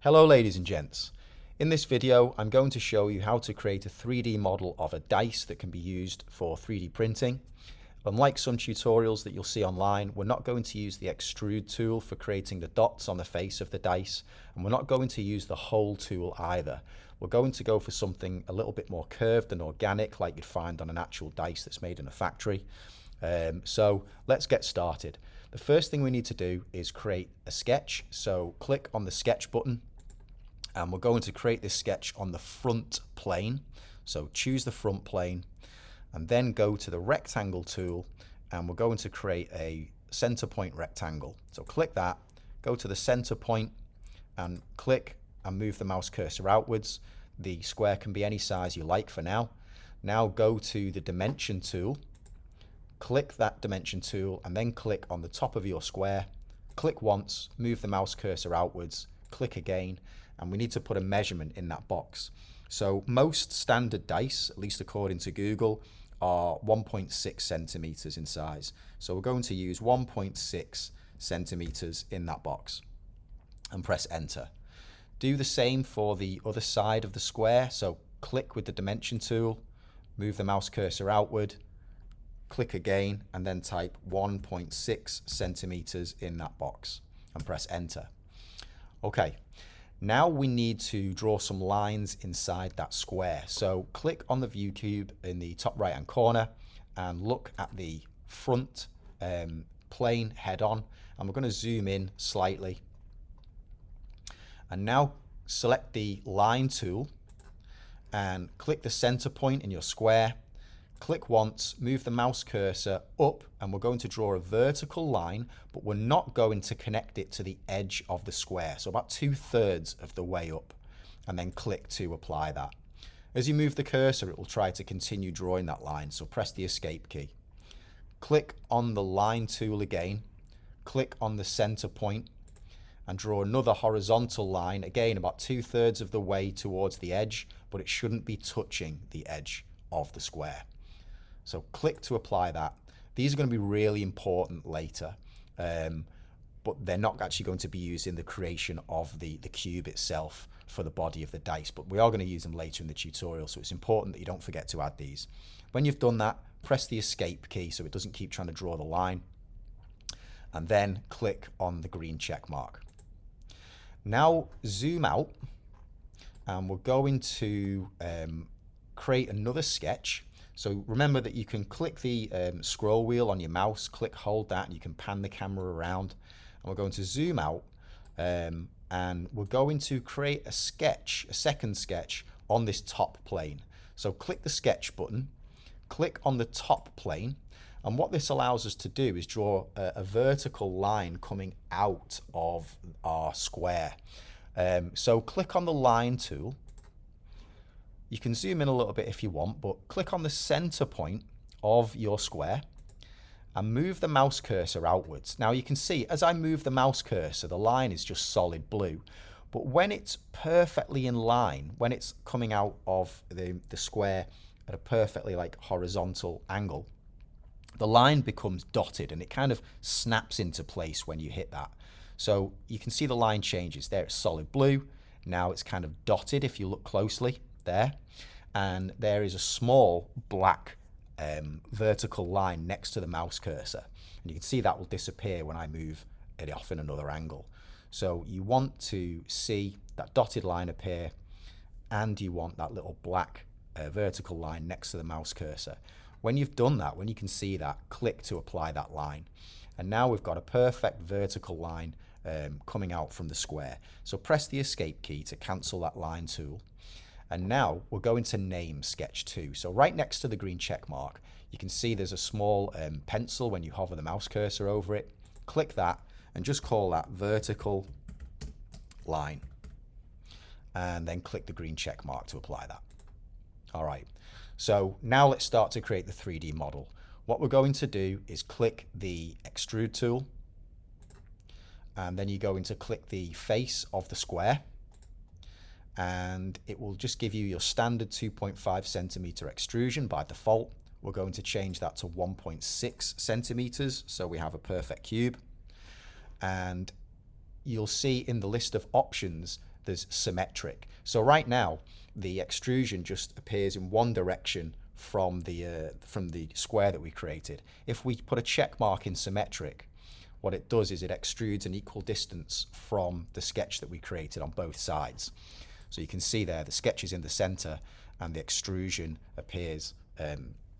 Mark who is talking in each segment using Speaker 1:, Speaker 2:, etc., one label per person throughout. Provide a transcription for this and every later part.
Speaker 1: Hello ladies and gents. In this video I'm going to show you how to create a 3D model of a dice that can be used for 3D printing. Unlike some tutorials that you'll see online, we're not going to use the Extrude tool for creating the dots on the face of the dice, and we're not going to use the hole tool either. We're going to go for something a little bit more curved and organic like you'd find on an actual dice that's made in a factory. So let's get started. The first thing we need to do is create a sketch. So click on the sketch button and we're going to create this sketch on the front plane. So choose the front plane and then go to the rectangle tool and we're going to create a center point rectangle. So click that, go to the center point and click and move the mouse cursor outwards. The square can be any size you like for now. Now go to the dimension tool, click that dimension tool and then click on the top of your square. Click once, move the mouse cursor outwards, click again, and we need to put a measurement in that box. So most standard dice, at least according to Google, are 1.6 centimeters in size. So we're going to use 1.6 centimeters in that box and press enter. Do the same for the other side of the square. So click with the dimension tool, move the mouse cursor outward, click again, and then type 1.6 centimeters in that box and press enter. Okay, now we need to draw some lines inside that square. So click on the view cube in the top right hand corner and look at the front plane head on, and we're going to zoom in slightly. And now select the line tool and click the center point in your square. Click once, move the mouse cursor up, and we're going to draw a vertical line, but we're not going to connect it to the edge of the square. So about 2/3 of the way up, and then click to apply that. As you move the cursor, it will try to continue drawing that line. So press the escape key. Click on the line tool again, click on the center point, and draw another horizontal line, again about 2/3 of the way towards the edge, but it shouldn't be touching the edge of the square. So click to apply that. These are going to be really important later, but they're not actually going to be used in the creation of the cube itself for the body of the dice, but we are going to use them later in the tutorial, so it's important that you don't forget to add these. When you've done that, press the escape key so it doesn't keep trying to draw the line, and then click on the green check mark. Now zoom out, and we're going to create another sketch. So remember that you can click the scroll wheel on your mouse, hold that, and you can pan the camera around. And we're going to zoom out, and we're going to create a sketch, a second sketch on this top plane. So click the sketch button, click on the top plane, and what this allows us to do is draw a vertical line coming out of our square. So click on the line tool. You can zoom in a little bit if you want, but click on the center point of your square and move the mouse cursor outwards. Now you can see as I move the mouse cursor, the line is just solid blue. But when it's perfectly in line, when it's coming out of the square at a perfectly horizontal angle, the line becomes dotted and it kind of snaps into place when you hit that. So you can see the line changes. There it's solid blue. Now it's kind of dotted if you look closely. There, and there is a small black vertical line next to the mouse cursor, and you can see that will disappear when I move it off in another angle. So you want to see that dotted line appear, and you want that little black vertical line next to the mouse cursor. When you've done that, when you can see that, click to apply that line, and now we've got a perfect vertical line coming out from the square. So press the escape key to cancel that line tool. And now we're going to name sketch 2. So right next to the green check mark, you can see there's a small pencil when you hover the mouse cursor over it. Click that and just call that vertical line. And then click the green check mark to apply that. All right, so now let's start to create the 3D model. What we're going to do is click the extrude tool, and then you're going to click the face of the square, and it will just give you your standard 2.5 centimeter extrusion by default. We're going to change that to 1.6 centimeters so we have a perfect cube. And you'll see in the list of options there's symmetric. So right now, the extrusion just appears in one direction from the square that we created. If we put a check mark in symmetric, what it does is it extrudes an equal distance from the sketch that we created on both sides. So you can see there the sketch is in the center and the extrusion appears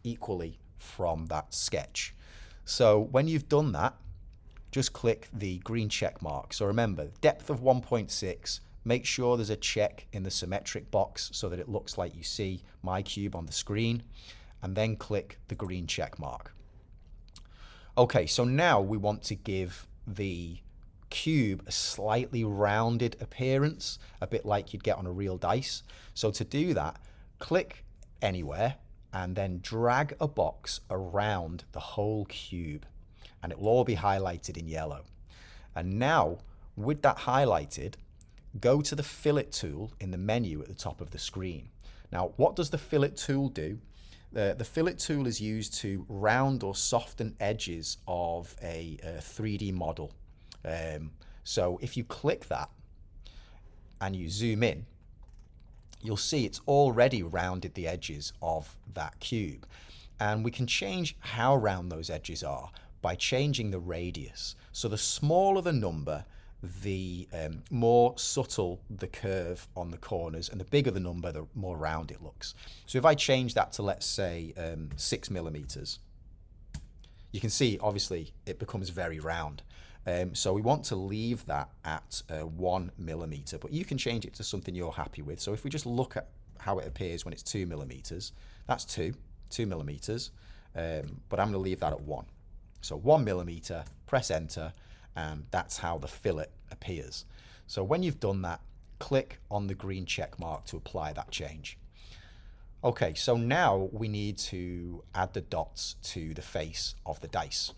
Speaker 1: equally from that sketch. So when you've done that, just click the green check mark. So remember, depth of 1.6, make sure there's a check in the symmetric box so that it looks like you see my cube on the screen, and then click the green check mark. Okay, so now we want to give the cube a slightly rounded appearance, a bit like you'd get on a real dice. So to do that, click anywhere and then drag a box around the whole cube, and it will all be highlighted in yellow. And now, with that highlighted, go to the Fillet Tool in the menu at the top of the screen. Now, what does the Fillet Tool do? The Fillet Tool is used to round or soften edges of a 3D model. So if you click that and you zoom in, you'll see it's already rounded the edges of that cube. And we can change how round those edges are by changing the radius. So the smaller the number, the more subtle the curve on the corners, and the bigger the number, the more round it looks. So if I change that to, let's say, 6 millimeters, you can see obviously it becomes very round. So we want to leave that at 1 millimeter, but you can change it to something you're happy with. So if we just look at how it appears when it's 2 millimeters, that's 2 millimeters, but I'm going to leave that at 1. So 1 millimeter, press enter, and that's how the fillet appears. So when you've done that, click on the green check mark to apply that change. Okay, so now we need to add the dots to the face of the dice.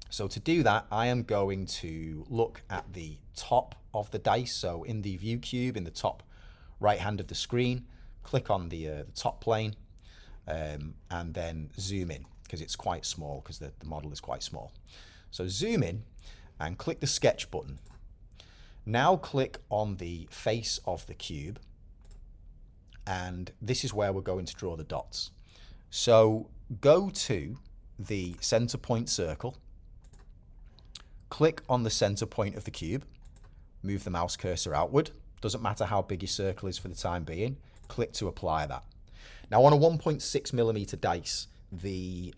Speaker 1: So to do that, I am going to look at the top of the dice. So in the view cube, in the top right hand of the screen, click on the top plane and then zoom in, because it's quite small, because the model is quite small. So zoom in and click the sketch button. Now click on the face of the cube, and this is where we're going to draw the dots. So go to the center point circle, click on the center point of the cube, move the mouse cursor outward, doesn't matter how big your circle is for the time being, click to apply that. Now on a 1.6 millimeter dice, the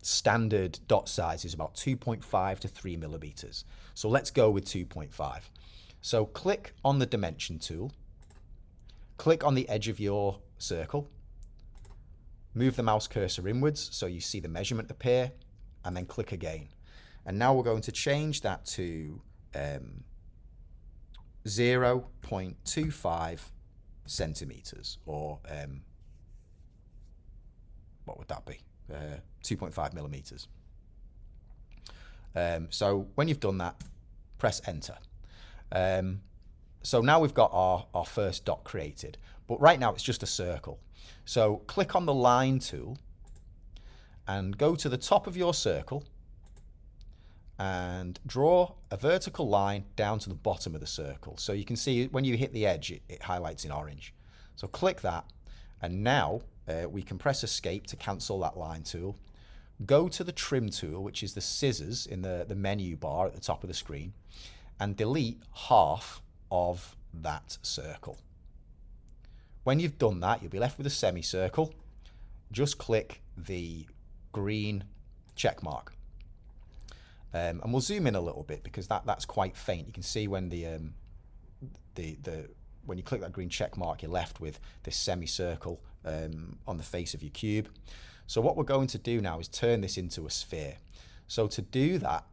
Speaker 1: standard dot size is about 2.5 to 3 millimeters. So let's go with 2.5. So click on the dimension tool, click on the edge of your circle, move the mouse cursor inwards so you see the measurement appear, and then click again. And now we're going to change that to 0.25 centimeters, or what would that be? 2.5 millimeters. So when you've done that, press enter. So now we've got our first dot created, but right now it's just a circle. So click on the line tool and go to the top of your circle and draw a vertical line down to the bottom of the circle. So you can see when you hit the edge, it highlights in orange. So click that, and now we can press escape to cancel that line tool. Go to the trim tool, which is the scissors in the menu bar at the top of the screen, and delete half of that circle. When you've done that, you'll be left with a semicircle. Just click the green check mark. And we'll zoom in a little bit because that's quite faint. You can see when when you click that green check mark, you're left with this semicircle on the face of your cube. So what we're going to do now is turn this into a sphere. So to do that,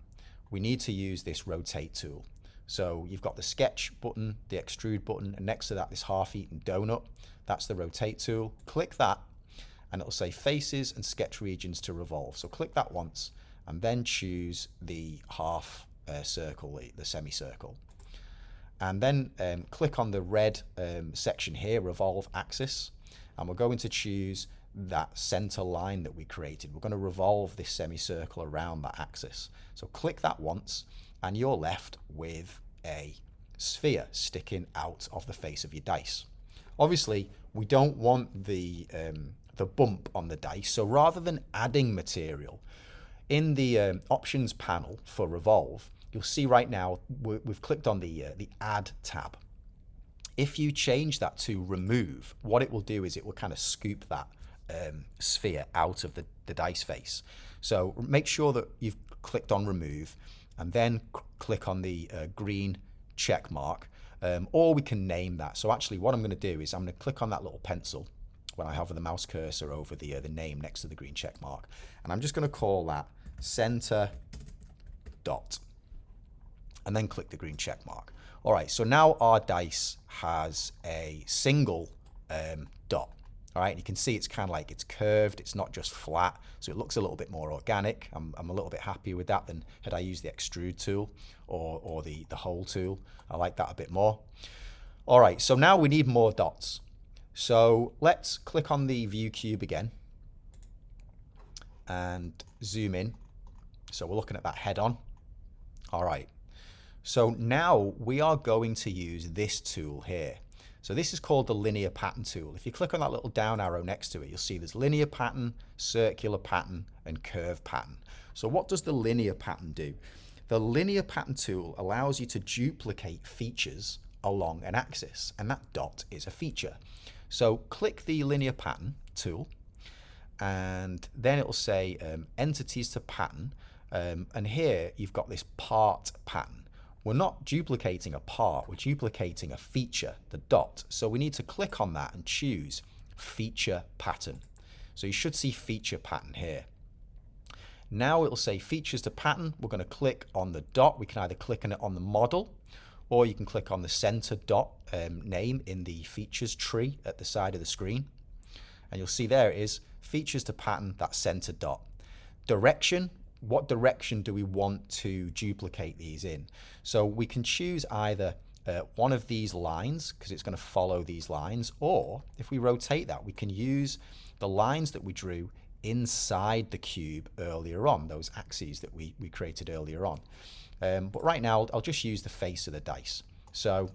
Speaker 1: we need to use this rotate tool. So you've got the sketch button, the extrude button, and next to that, this half-eaten donut. That's the rotate tool. Click that, and it'll say faces and sketch regions to revolve. So click that once, and then choose the half circle, the semicircle. And then click on the red section here, revolve axis, and we're going to choose that center line that we created. We're going to revolve this semicircle around that axis. So click that once, and you're left with a sphere sticking out of the face of your dice. Obviously, we don't want the bump on the dice, so rather than adding material, in the options panel for Revolve, you'll see right now we've clicked on the Add tab. If you change that to Remove, what it will do is it will kind of scoop that sphere out of the dice face. So make sure that you've clicked on Remove, and then click on the green check mark, or we can name that. So actually what I'm going to do is I'm going to click on that little pencil when I hover the mouse cursor over the name next to the green check mark, and I'm just going to call that center dot, and then click the green check mark. All right, so now our dice has a single dot. All right, and you can see it's kind of like it's curved, it's not just flat, so it looks a little bit more organic. I'm a little bit happier with that than had I used the Extrude tool or the Hole tool. I like that a bit more. All right, so now we need more dots. So let's click on the view cube again and zoom in. So we're looking at that head on. All right, so now we are going to use this tool here. So this is called the linear pattern tool. If you click on that little down arrow next to it, you'll see there's linear pattern, circular pattern, and curve pattern. So what does the linear pattern do? The linear pattern tool allows you to duplicate features along an axis, and that dot is a feature. So click the linear pattern tool, and then it will say entities to pattern, and here you've got this part pattern. We're not duplicating a part, we're duplicating a feature, the dot. So we need to click on that and choose feature pattern. So you should see feature pattern here. Now it'll say features to pattern. We're going to click on the dot. We can either click on it on the model, or you can click on the center dot name in the features tree at the side of the screen. And you'll see there it is, features to pattern, that center dot. Direction. What direction do we want to duplicate these in? So we can choose either one of these lines, because it's going to follow these lines, or if we rotate that, we can use the lines that we drew inside the cube earlier on, those axes that we created earlier on. But right now, I'll just use the face of the dice. So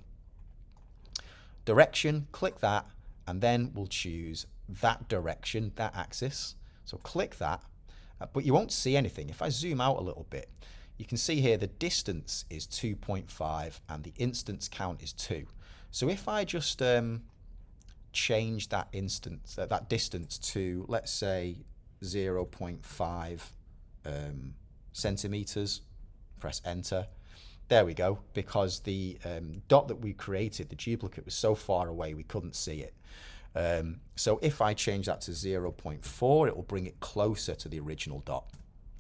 Speaker 1: direction, click that, and then we'll choose that direction, that axis. So click that. But you won't see anything. If I zoom out a little bit, you can see here the distance is 2.5 and the instance count is 2. So if I just change that distance to, let's say, 0.5 centimeters, press enter. There we go, because the dot that we created, the duplicate, was so far away we couldn't see it. So if I change that to 0.4, it will bring it closer to the original dot,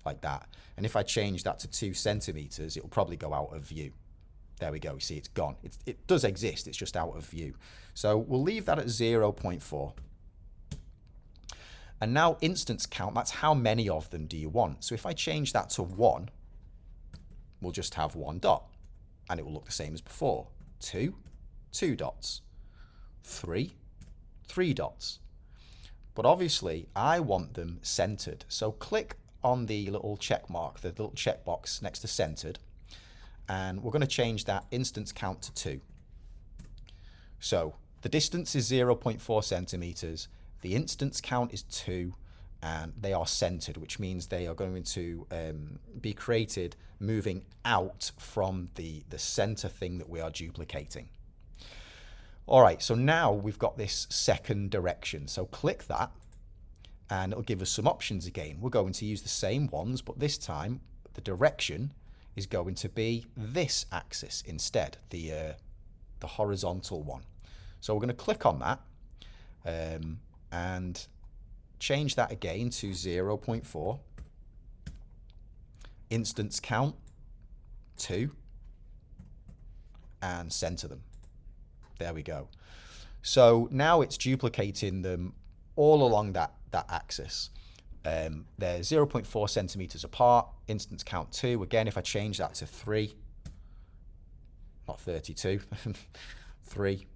Speaker 1: like that. And if I change that to 2 centimeters, it will probably go out of view. There we go, you see it's gone. It does exist, it's just out of view. So we'll leave that at 0.4. And now instance count, that's how many of them do you want. So if I change that to 1, we'll just have 1 dot, and it will look the same as before. 2, 2 dots. 3, 3 dots. But obviously I want them centered. So click on the little check mark, the little checkbox next to centered, and we're going to change that instance count to 2. So the distance is 0.4 centimeters, the instance count is 2, and they are centered, which means they are going to be created moving out from the center thing that we are duplicating. All right, so now we've got this second direction. So click that, and it'll give us some options again. We're going to use the same ones, but this time the direction is going to be this axis instead, the horizontal one. So we're going to click on that and change that again to 0.4. Instance count 2, and center them. There we go. So now it's duplicating them all along that axis. They're 0.4 centimeters apart, instance count 2. Again, if I change that to 3, not 32, 3,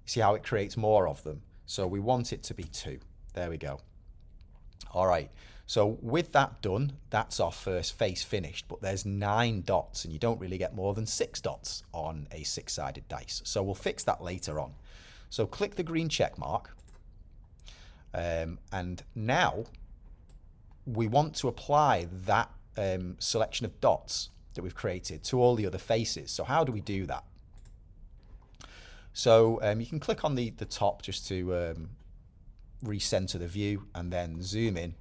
Speaker 1: see how it creates more of them. So we want it to be 2. There we go. All right. So with that done, that's our first face finished, but there's 9 dots and you don't really get more than 6 dots on a 6-sided dice. So we'll fix that later on. So click the green check mark. And now we want to apply that selection of dots that we've created to all the other faces. So how do we do that? So you can click on the top just to recenter the view and then zoom in.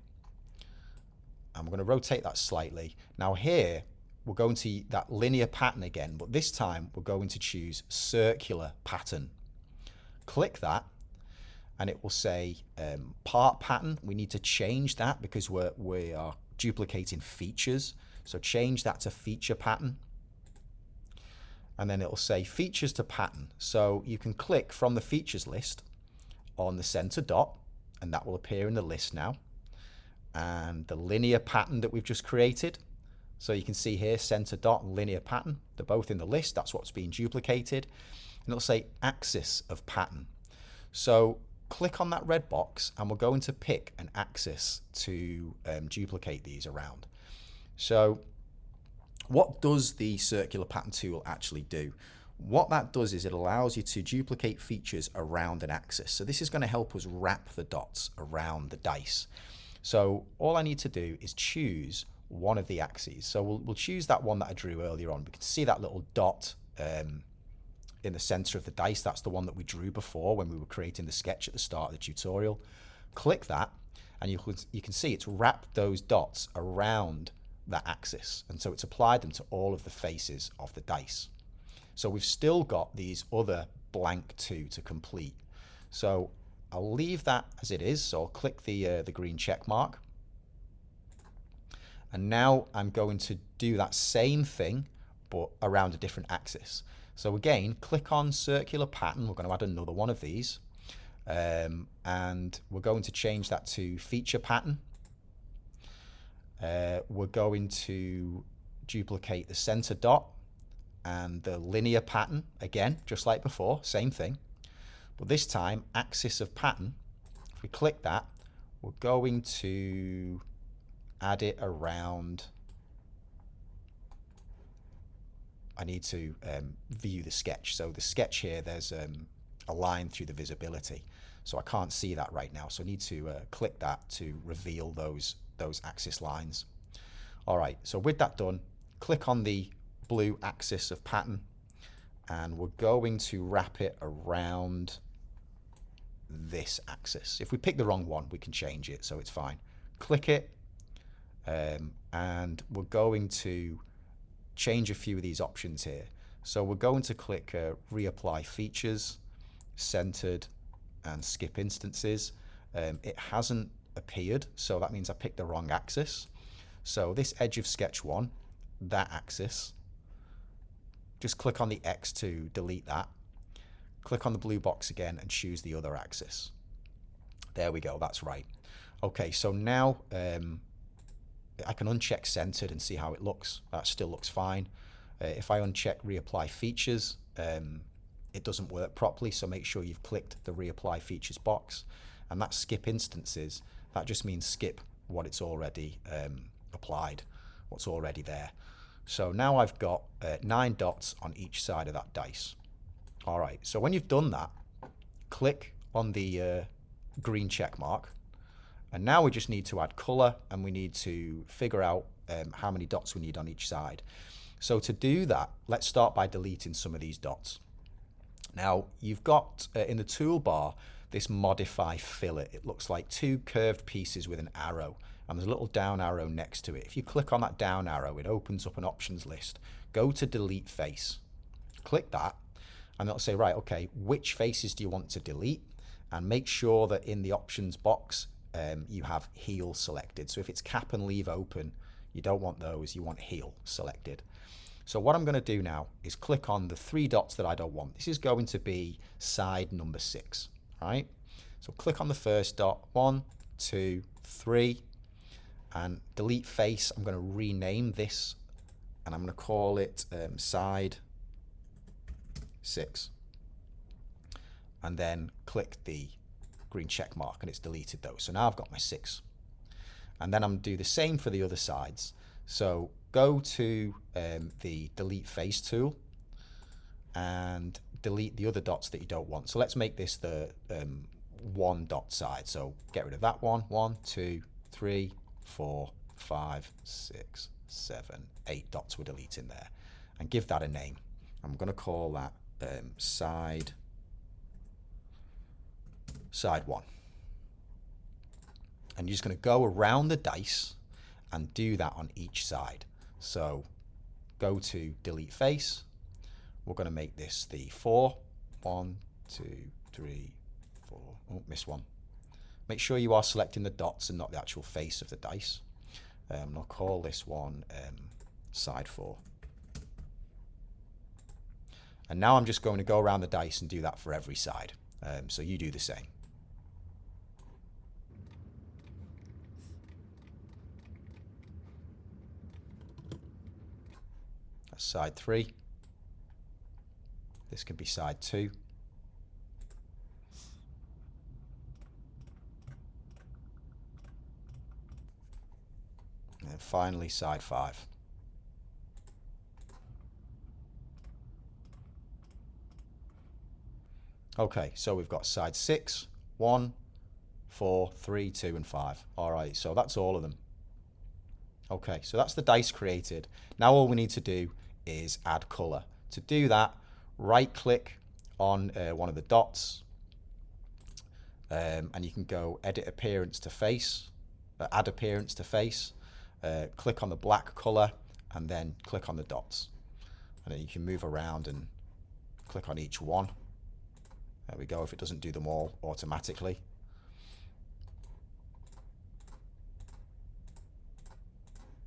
Speaker 1: And we're going to rotate that slightly. Now here, we're going to that linear pattern again, but this time we're going to choose circular pattern. Click that and it will say part pattern. We need to change that because we are duplicating features. So change that to feature pattern. And then it will say features to pattern. So you can click from the features list on the center dot and that will appear in the list now. And the linear pattern that we've just created. So you can see here center dot and linear pattern. They're both in the list. That's what's being duplicated. And it'll say axis of pattern. So click on that red box and we're going to pick an axis to duplicate these around. So what does the circular pattern tool actually do? What that does is it allows you to duplicate features around an axis. So this is going to help us wrap the dots around the dice. So all I need to do is choose one of the axes. So we'll choose that one that I drew earlier on. We can see that little dot in the center of the dice. That's the one that we drew before when we were creating the sketch at the start of the tutorial. Click that and you can see it's wrapped those dots around that axis, and so it's applied them to all of the faces of the dice. So we've still got these other blank 2 to complete. So I'll leave that as it is. So I'll click the green check mark. And now I'm going to do that same thing, but around a different axis. So again, click on circular pattern. We're going to add another one of these. And we're going to change that to feature pattern. We're going to duplicate the center dot and the linear pattern again, just like before, same thing. But this time, axis of pattern, if we click that, we're going to add it around. I need to view the sketch. So the sketch here, there's a line through the visibility. So I can't see that right now. So I need to click that to reveal those axis lines. All right, so with that done, click on the blue axis of pattern and we're going to wrap it around this axis. If we pick the wrong one, we can change it, so it's fine. Click it and we're going to change a few of these options here. So we're going to click reapply features, centered, and skip instances. It hasn't appeared, so that means I picked the wrong axis. So this edge of sketch 1, that axis, just click on the X to delete that. Click on the blue box again and choose the other axis. There we go, that's right. Okay, so now I can uncheck centered and see how it looks. That still looks fine. If I uncheck reapply features, it doesn't work properly, so make sure you've clicked the reapply features box. And that skip instances, that just means skip what it's already applied, what's already there. So now I've got 9 dots on each side of that dice. All right, so when you've done that, click on the green check mark. And now we just need to add color and we need to figure out how many dots we need on each side. So to do that, let's start by deleting some of these dots. Now you've got in the toolbar this modify fillet. It looks like 2 curved pieces with an arrow and there's a little down arrow next to it. If you click on that down arrow, it opens up an options list. Go to delete face. Click that and it'll say, right, okay, which faces do you want to delete? And make sure that in the options box you have heel selected. So if it's cap and leave open, you don't want those, you want heel selected. So what I'm going to do now is click on the 3 dots that I don't want. This is going to be side number 6, right? So click on the first dot, 1, 2, 3, and delete face. I'm going to rename this and I'm going to call it side 6. And then click the green check mark and it's deleted those. So now I've got my 6. And then I'm going to do the same for the other sides. So go to the delete face tool and delete the other dots that you don't want. So let's make this the one dot side. So get rid of that one. 1, 2, 3, 4, 5, 6, 7, 8 dots we're deleting there. And give that a name. I'm going to call that side 1. And you're just going to go around the dice and do that on each side. So go to delete face. We're going to make this the 4. 1, 2, 3, 4. Oh, missed one. Make sure you are selecting the dots and not the actual face of the dice. I'll call this one side 4. And now I'm just going to go around the dice and do that for every side. So you do the same. That's side 3. This can be side 2. And then finally side 5. Okay, so we've got side 6, 1, 4, 3, 2, and 5. All right, so that's all of them. Okay, so that's the dice created. Now all we need to do is add color. To do that, right-click on one of the dots, and you can go Edit Appearance to Face, Add Appearance to Face. Click on the black color, and then click on the dots. And then you can move around and click on each one. There we go, if it doesn't do them all automatically.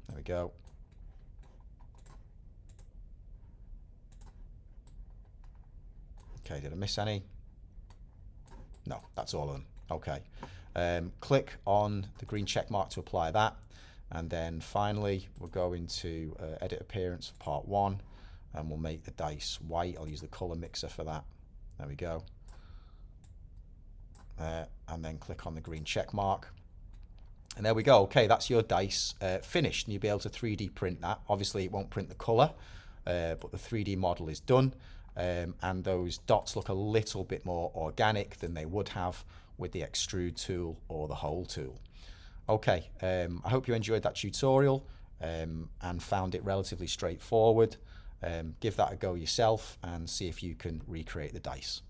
Speaker 1: There we go. Okay, did I miss any? No, that's all of them. Okay. Click on the green check mark to apply that. And then finally, we're going to Edit Appearance for part 1. And we'll make the dice white. I'll use the color mixer for that. There we go. And then click on the green check mark. And there we go. Okay, that's your dice finished. And you'll be able to 3D print that. Obviously, it won't print the color, but the 3D model is done. And those dots look a little bit more organic than they would have with the Extrude tool or the Hole tool. Okay, I hope you enjoyed that tutorial and found it relatively straightforward. Give that a go yourself and see if you can recreate the dice.